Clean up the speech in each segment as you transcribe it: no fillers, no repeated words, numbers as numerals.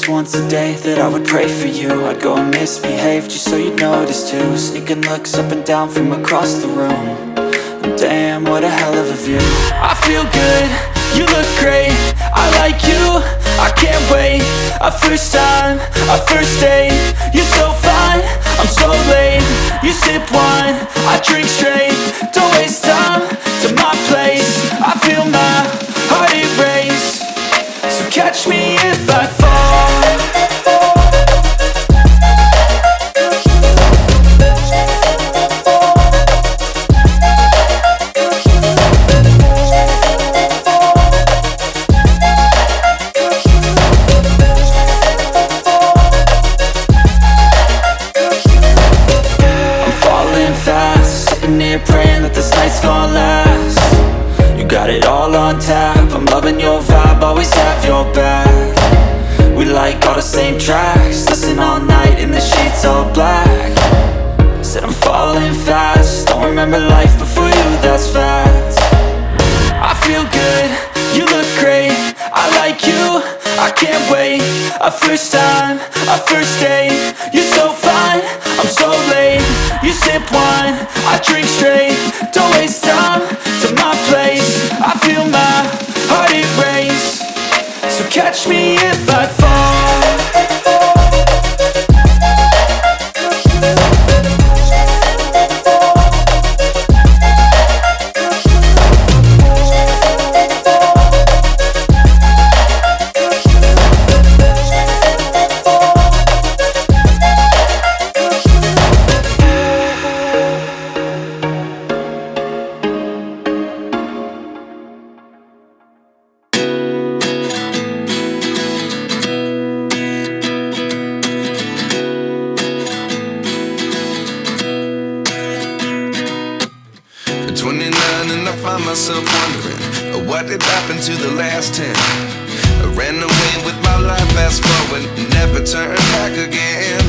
just once a day that I would pray for you. I'd go and misbehave just so you'd notice too. Sneaking looks up and down from across the room. And damn, what a hell of a view. I feel good, you look great, I like you, I can't wait. A first time, a first date, you're so fine, I'm so late. You sip wine, I drink straight, don't waste time to my place. I feel my heart erase, so catch me if I fall. Praying that this night's gonna last. You got it all on tap, I'm loving your vibe, always have your back. We like all the same tracks, listen all night in the sheets all black. Said I'm falling fast, don't remember life before you, that's fact. I feel good, you look great, I like you, I can't wait. A first time, a first date, you're so fine, I'm so late. You sip wine, I drink straight, don't waste time to my place. I feel my heart erase, so catch me if I fall. Myself wondering what did happen to the last 10. I ran away with my life, fast forward, never turn back again.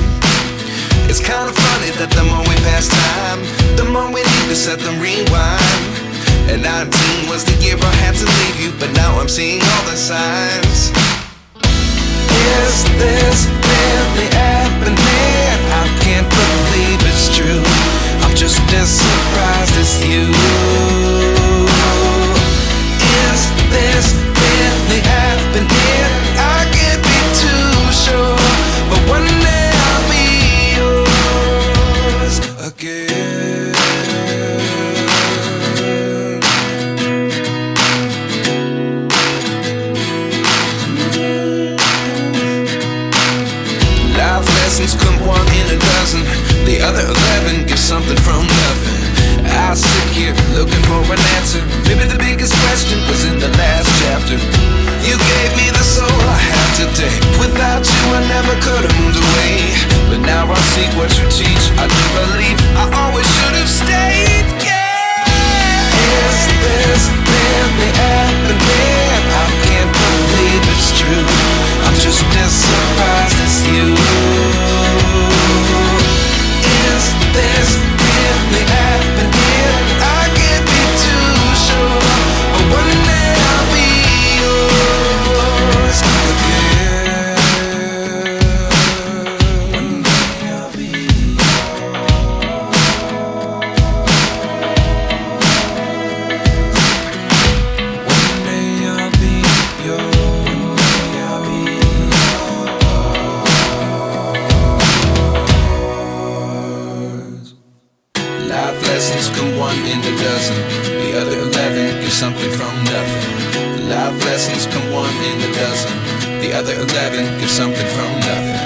It's kind of funny that the more we pass time, the more we need to set the rewind. And 19 was the year I had to leave you, but now I'm seeing all the signs. Is this really happening? I can't believe it's true. I'm just as surprised as you. Is this really happening? I can't be too sure, but one day I'll be yours again. Life lessons come one in a dozen, the other 11 get something from nothing. I sit here looking for an answer. Maybe the biggest question was in the last chapter. You gave me the soul I have today. Without you I never could have moved away. But now I see what you teach. I do believe I always should have stayed. Yeah. Is this really happening? I can't believe it's true. I'm just as surprised as you. Is this really happening? I can't be too sure, but one day I'll be yours again. One day I'll be yours. One day I'll be yours. I'll be yours. Life lessons come one in a dozen, the other 11 get something from nothing. Life lessons come one in a dozen, the other 11 get something from nothing.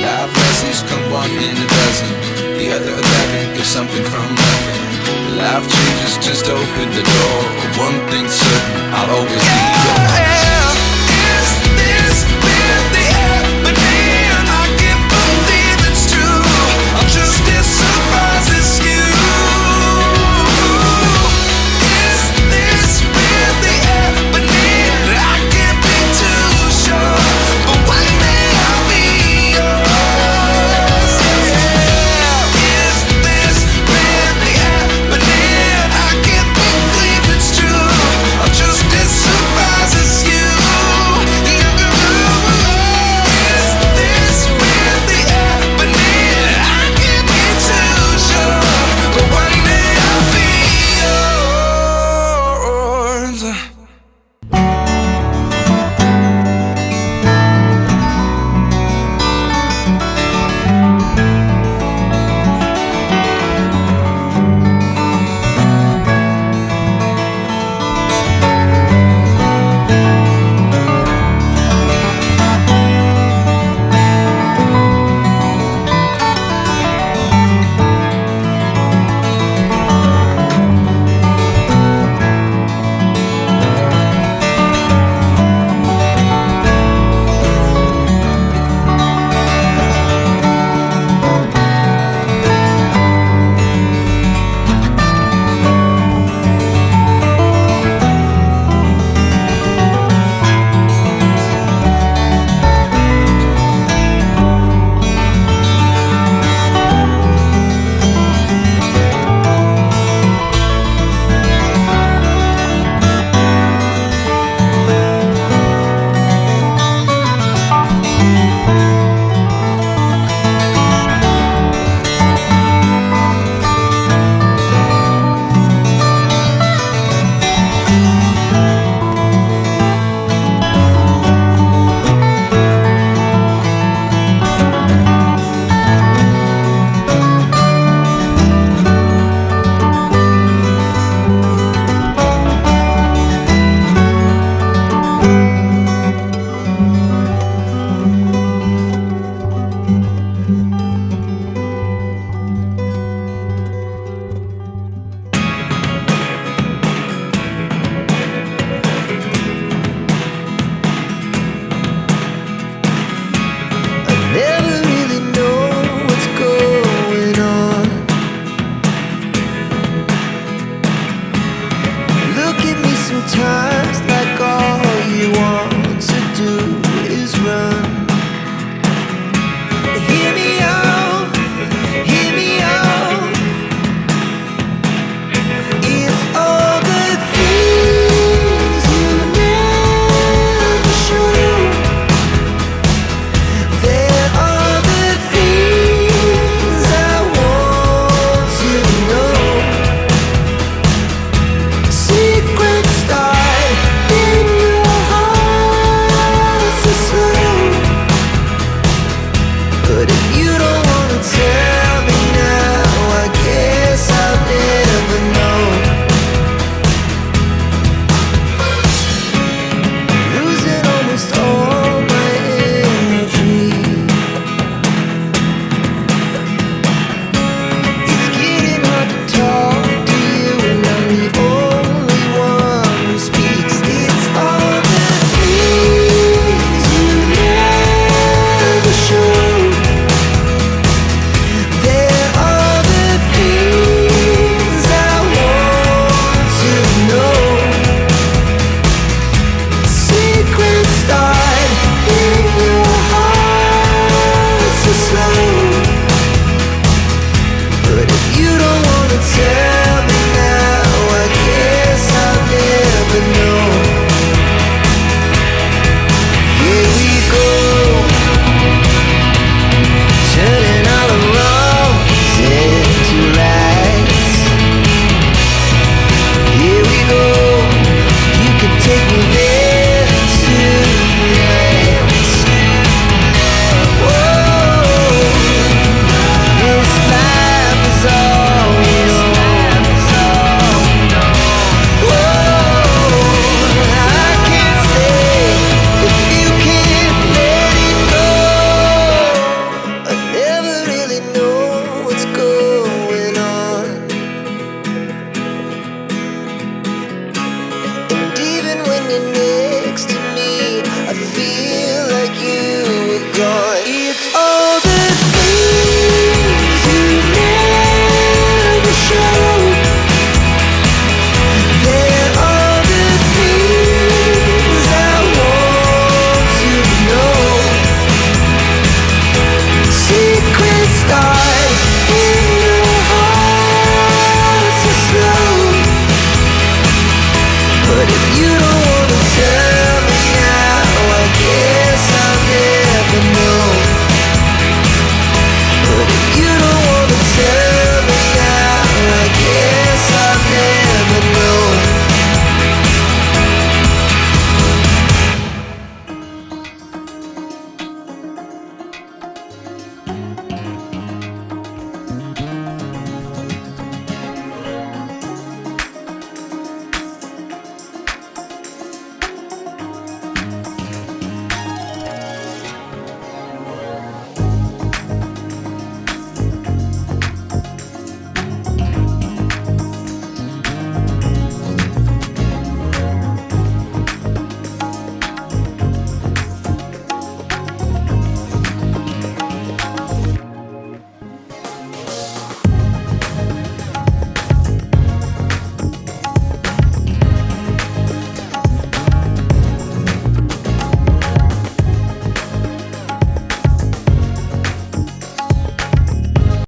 Life lessons come one in a dozen, the other 11 get something from nothing. Life changes just open the door. One thing's certain, I'll always be yours.